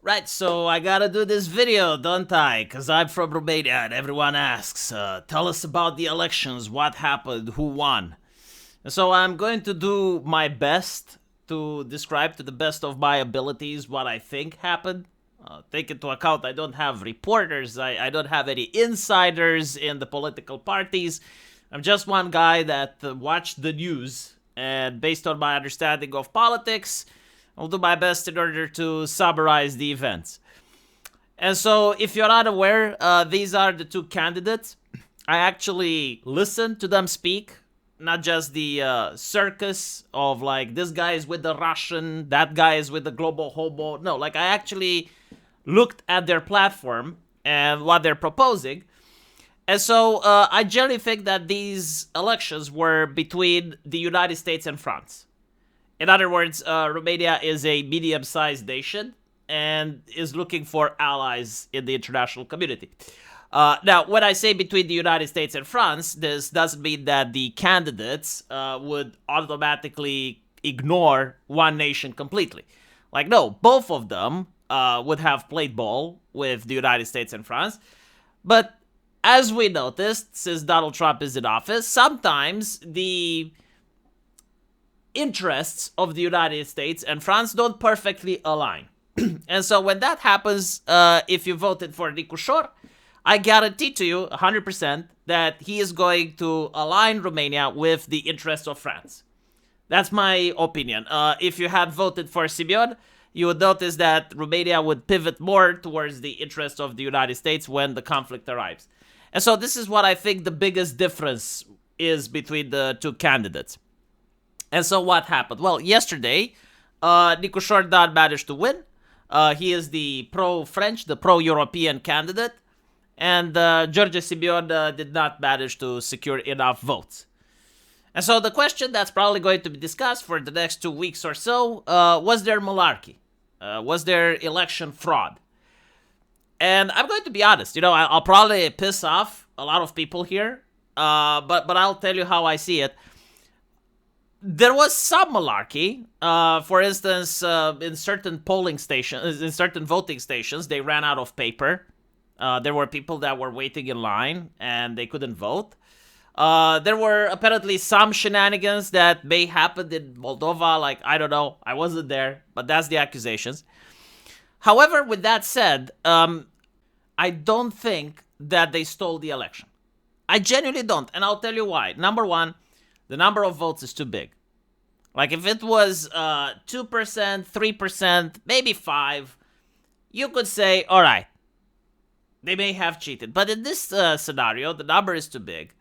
Right, so I gotta do this video, don't I? Because I'm from Romania and everyone asks, tell us about the elections, what happened, who won. And so I'm going to do my best to describe to the best of my abilities what I think happened. Take into account I don't have reporters, I don't have any insiders in the political parties. I'm just one guy that watched the news, and based on my understanding of politics, I'll do my best in order to summarize the events. And so, if you're not aware, these are the two candidates. I actually listened to them speak, not just the circus of like, this guy is with the Russian, that guy is with the global hobo. No, like, I actually looked at their platform and what they're proposing. And so, I generally think that these elections were between the United States and France. In other words, Romania is a medium-sized nation and is looking for allies in the international community. Now, when I say between the United States and France, this doesn't mean that the candidates would automatically ignore one nation completely. Like, no, both of them would have played ball with the United States and France. But as we noticed, since Donald Trump is in office, sometimes the interests of the United States and France don't perfectly align. And so when that happens, if you voted for Nicu Șor, I guarantee to you 100% that he is going to align Romania with the interests of France. That's my opinion. If you had voted for Simeon, you would notice that Romania would pivot more towards the interests of the United States when the conflict arrives. And so this is what I think the biggest difference is between the two candidates. And so what happened? Well, yesterday, Nicu Șor managed to win. He is the pro-French, the pro-European candidate. And George Simeon did not manage to secure enough votes. And so the question that's probably going to be discussed for the next 2 weeks or so, was there malarkey? Was there election fraud? And I'm going to be honest, I'll probably piss off a lot of people here, but I'll tell you how I see it. There was some malarkey. For instance, in certain polling stations, in certain voting stations, they ran out of paper. There were people that were waiting in line and they couldn't vote. There were apparently some shenanigans that may happen in Moldova. Like, I don't know. I wasn't there, but that's the accusations. However, with that said, I don't think that they stole the election. I genuinely don't. And I'll tell you why. Number one, the number of votes is too big. Like, if it was 2%, 3%, maybe 5%, you could say, all right, they may have cheated. But in this scenario, the number is too big.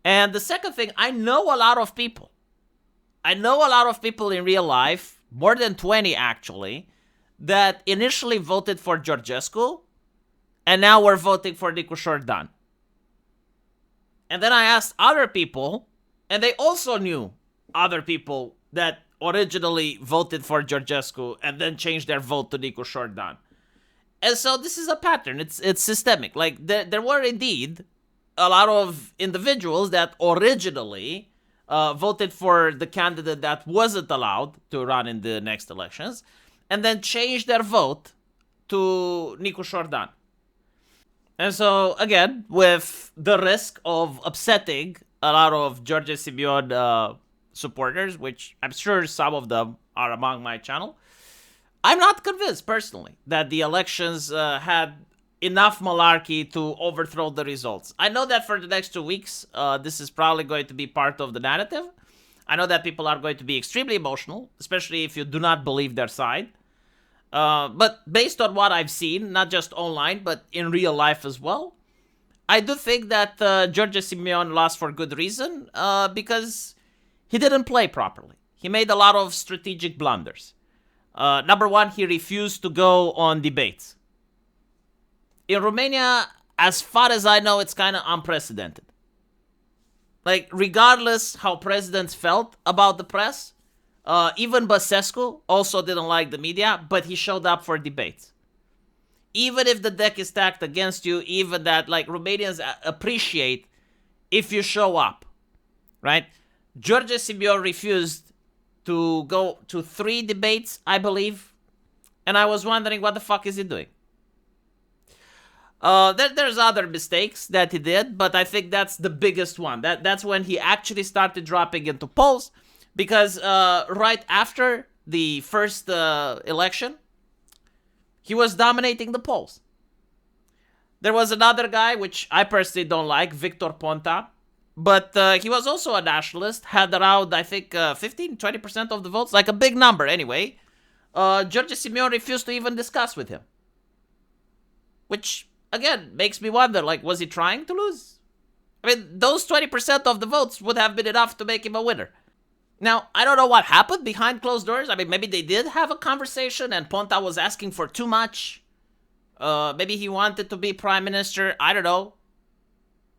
And the second thing, I know a lot of people. I know a lot of people in real life, more than 20 actually, that initially voted for Georgescu, and now we're voting for Nicu Șor. And then I asked other people, and they also knew other people that originally voted for Georgescu and then changed their vote to Nicu Șor. And so this is a pattern. It's systemic. Like, there were indeed a lot of individuals that originally voted for the candidate that wasn't allowed to run in the next elections and then changed their vote to Nicu Șor. And so, again, with the risk of upsetting a lot of George Simeon supporters, which I'm sure some of them are among my channel, I'm not convinced, personally, that the elections had enough malarkey to overthrow the results. I know that for the next 2 weeks, this is probably going to be part of the narrative. I know that people are going to be extremely emotional, especially if you do not believe their side. But based on what I've seen, not just online, but in real life as well, I do think that George Simeon lost for good reason, because he didn't play properly. He made a lot of strategic blunders. Number one, he refused to go on debates. In Romania, as far as I know, it's kind of unprecedented. Like, regardless how presidents felt about the press, even Băsescu also didn't like the media, but he showed up for debates. Even if the deck is stacked against you, even that, like, Romanians appreciate if you show up, right? George Simeon refused to go to 3 debates, I believe. And I was wondering what the fuck is he doing. There's other mistakes that he did, but I think that's the biggest one. That's when he actually started dropping into polls, because right after the first election, he was dominating the polls. There was another guy, which I personally don't like, Victor Ponta, but he was also a nationalist, had around, I think, 15-20% of the votes, like a big number anyway. George Simeon refused to even discuss with him, which, again, makes me wonder, like, was he trying to lose? I mean, those 20% of the votes would have been enough to make him a winner. Now, I don't know what happened behind closed doors. I mean, maybe they did have a conversation and Ponta was asking for too much. Maybe he wanted to be prime minister. I don't know.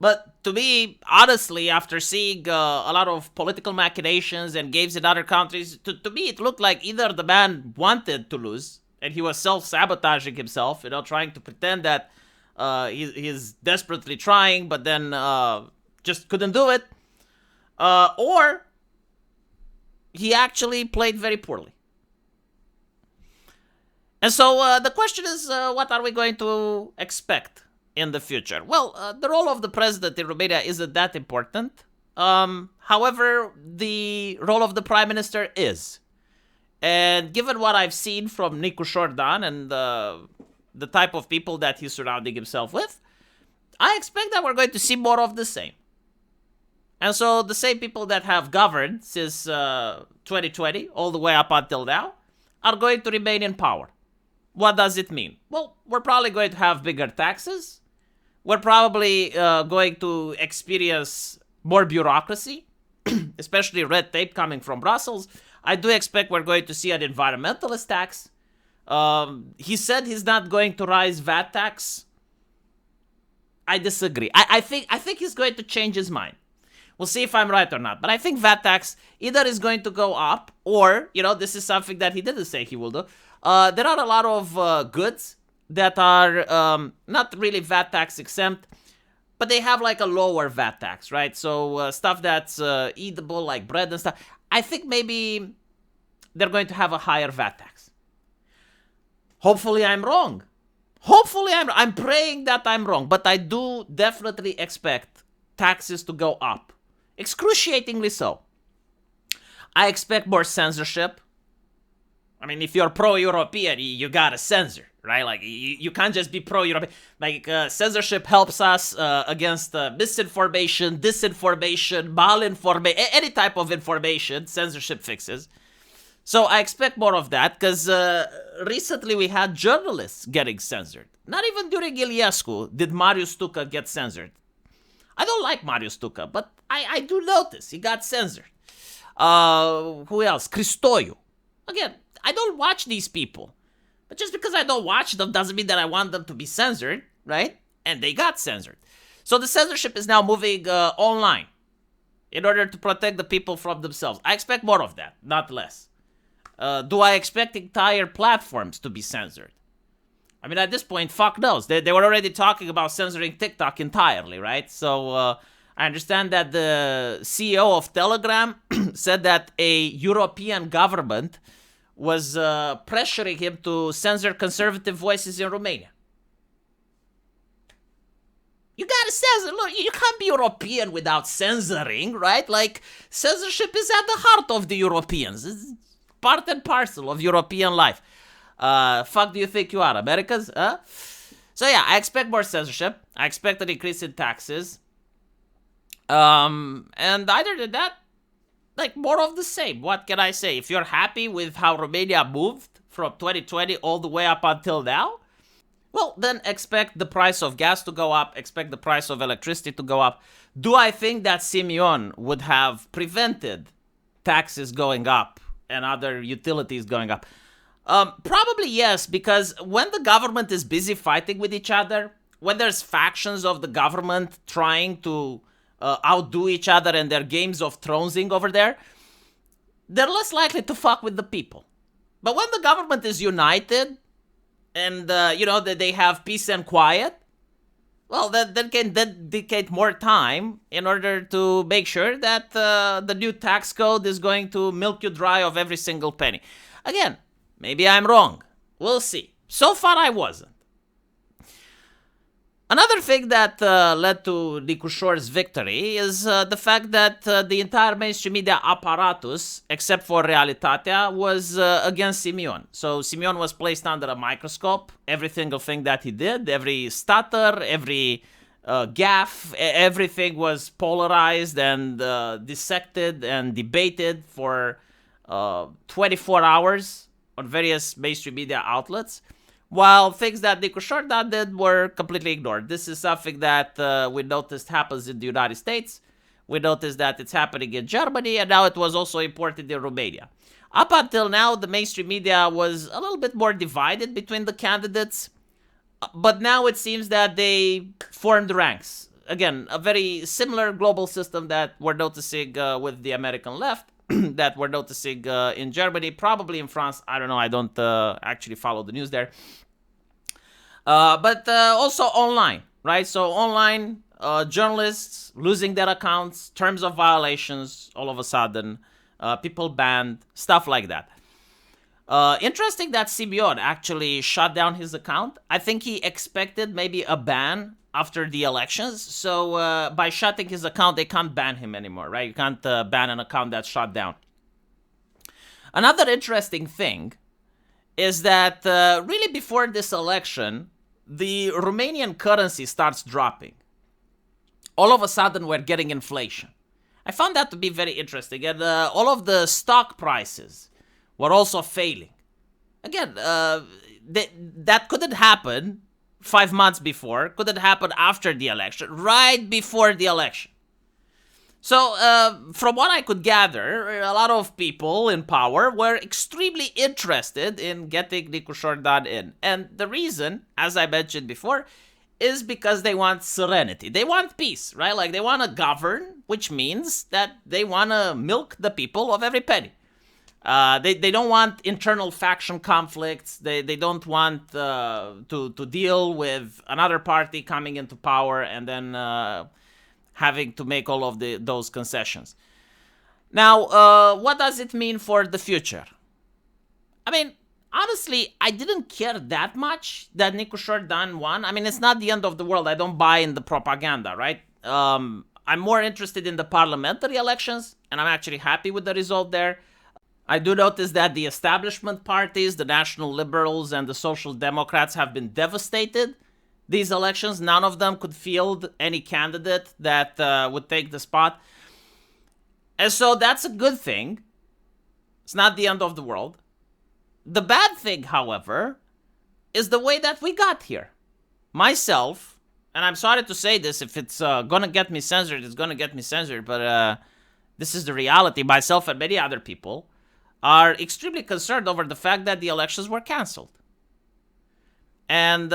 But to me, honestly, after seeing a lot of political machinations and games in other countries, to me, it looked like either the man wanted to lose and he was self-sabotaging himself, trying to pretend that he's desperately trying, but then just couldn't do it. Or he actually played very poorly. And so the question is, what are we going to expect in the future? Well, the role of the president in Romania isn't that important. However, the role of the prime minister is. And given what I've seen from Nicu Șordan and the type of people that he's surrounding himself with, I expect that we're going to see more of the same. And so the same people that have governed since 2020, all the way up until now, are going to remain in power. What does it mean? Well, we're probably going to have bigger taxes. We're probably going to experience more bureaucracy, especially red tape coming from Brussels. I do expect we're going to see an environmentalist tax. He said he's not going to raise VAT tax. I disagree. I think he's going to change his mind. We'll see if I'm right or not. But I think VAT tax either is going to go up or, this is something that he didn't say he will do. There are a lot of goods that are not really VAT tax exempt, but they have like a lower VAT tax, right? So stuff that's eatable, like bread and stuff. I think maybe they're going to have a higher VAT tax. Hopefully I'm wrong. I'm praying that I'm wrong, but I do definitely expect taxes to go up. Excruciatingly so. I expect more censorship. I mean, if you're pro-European, you gotta censor, right? Like, you can't just be pro-European. Like, censorship helps us against misinformation, disinformation, malinformation, any type of information, censorship fixes. So I expect more of that, because recently we had journalists getting censored. Not even during Iliescu did Marius Tucă get censored. I don't like Marius Tucă, but I do notice he got censored. Who else? Cristoiu. Again, I don't watch these people. But just because I don't watch them doesn't mean that I want them to be censored, right? And they got censored. So the censorship is now moving online in order to protect the people from themselves. I expect more of that, not less. Do I expect entire platforms to be censored? I mean, at this point, fuck knows. They were already talking about censoring TikTok entirely, right? So I understand that the CEO of Telegram said that a European government was pressuring him to censor conservative voices in Romania. You gotta censor. Look, you can't be European without censoring, right? Like, censorship is at the heart of the Europeans. It's part and parcel of European life. Fuck do you think you are, Americans? So yeah, I expect more censorship. I expect an increase in taxes. And either than that, like, more of the same. What can I say? If you're happy with how Romania moved from 2020 all the way up until now, well, then expect the price of gas to go up, expect the price of electricity to go up. Do I think that Simeon would have prevented taxes going up and other utilities going up? Probably yes, because when the government is busy fighting with each other, when there's factions of the government trying to outdo each other and their games of thronesing over there, they're less likely to fuck with the people. But when the government is united and, that they have peace and quiet, well, then they can dedicate more time in order to make sure that the new tax code is going to milk you dry of every single penny. Again, maybe I'm wrong. We'll see. So far, I wasn't. Another thing that led to Nikushor's victory is the fact that the entire mainstream media apparatus, except for Realitatea, was against Simeon. So Simeon was placed under a microscope. Every single thing that he did, every stutter, every gaffe, everything was polarized and dissected and debated for 24 hours on various mainstream media outlets. While things that Nikushor did were completely ignored. This is something that we noticed happens in the United States. We noticed that it's happening in Germany, and now it was also imported in Romania. Up until now, the mainstream media was a little bit more divided between the candidates, but now it seems that they formed ranks. Again, a very similar global system that we're noticing with the American left, that we're noticing in Germany, probably in France. I don't know. I don't actually follow the news there. But also online, right? So online journalists losing their accounts, terms of violations, all of a sudden, people banned, stuff like that. Interesting that Simeon actually shut down his account. I think he expected maybe a ban after the elections. So by shutting his account, they can't ban him anymore, right? You can't ban an account that's shut down. Another interesting thing is that really before this election, the Romanian currency starts dropping. All of a sudden, we're getting inflation. I found that to be very interesting. And all of the stock prices were also failing. Again, that couldn't happen 5 months before. Couldn't happen after the election. Right before the election. So, from what I could gather, a lot of people in power were extremely interested in getting Nikushor in. And the reason, as I mentioned before, is because they want serenity. They want peace, right? Like, they want to govern, which means that they want to milk the people of every penny. They don't want internal faction conflicts. They don't want to deal with another party coming into power and then having to make all of those concessions. Now, what does it mean for the future? I mean, honestly, I didn't care that much that Nikushor won. I mean, it's not the end of the world. I don't buy in the propaganda, right? I'm more interested in the parliamentary elections, and I'm actually happy with the result there. I do notice that the establishment parties, the National Liberals and the Social Democrats, have been devastated. These elections, none of them could field any candidate that would take the spot. And so that's a good thing. It's not the end of the world. The bad thing, however, is the way that we got here. Myself, and I'm sorry to say this, if it's going to get me censored, it's going to get me censored, but this is the reality. Myself and many other people are extremely concerned over the fact that the elections were canceled. And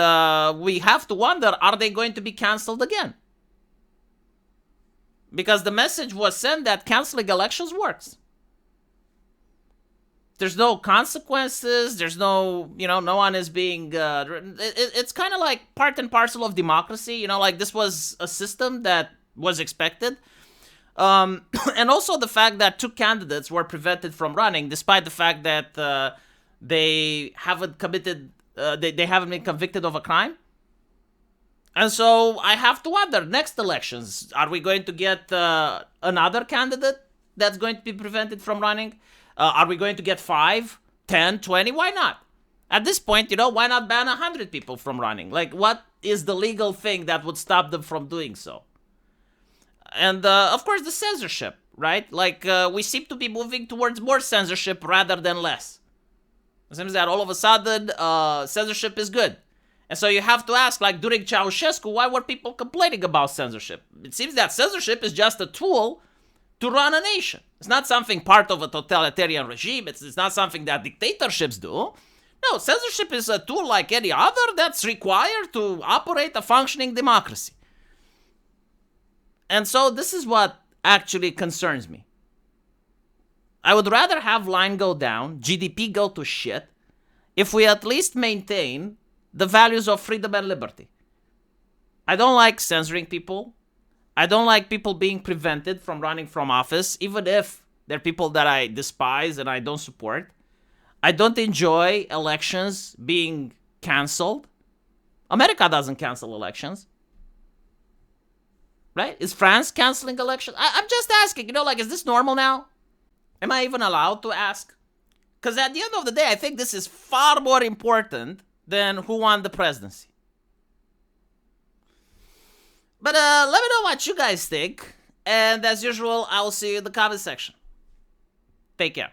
we have to wonder, are they going to be canceled again? Because the message was sent that canceling elections works. There's no consequences. There's no, no one is being... it's kind of like part and parcel of democracy. Like this was a system that was expected. And also the fact that 2 candidates were prevented from running, despite the fact that they haven't committed... They haven't been convicted of a crime. And so I have to wonder, next elections, are we going to get another candidate that's going to be prevented from running? Are we going to get 5, 10, 20? Why not? At this point, why not ban 100 people from running? Like, what is the legal thing that would stop them from doing so? And, of course, the censorship, right? Like, we seem to be moving towards more censorship rather than less. It seems that all of a sudden, censorship is good. And so you have to ask, like during Ceausescu, why were people complaining about censorship? It seems that censorship is just a tool to run a nation. It's not something part of a totalitarian regime. It's not something that dictatorships do. No, censorship is a tool like any other that's required to operate a functioning democracy. And so this is what actually concerns me. I would rather have line go down, GDP go to shit, if we at least maintain the values of freedom and liberty. I don't like censoring people. I don't like people being prevented from running from office, even if they're people that I despise and I don't support. I don't enjoy elections being canceled. America doesn't cancel elections. Right? Is France canceling elections? I'm just asking, like, is this normal now? Am I even allowed to ask? Because at the end of the day, I think this is far more important than who won the presidency. But let me know what you guys think. And as usual, I'll see you in the comment section. Take care.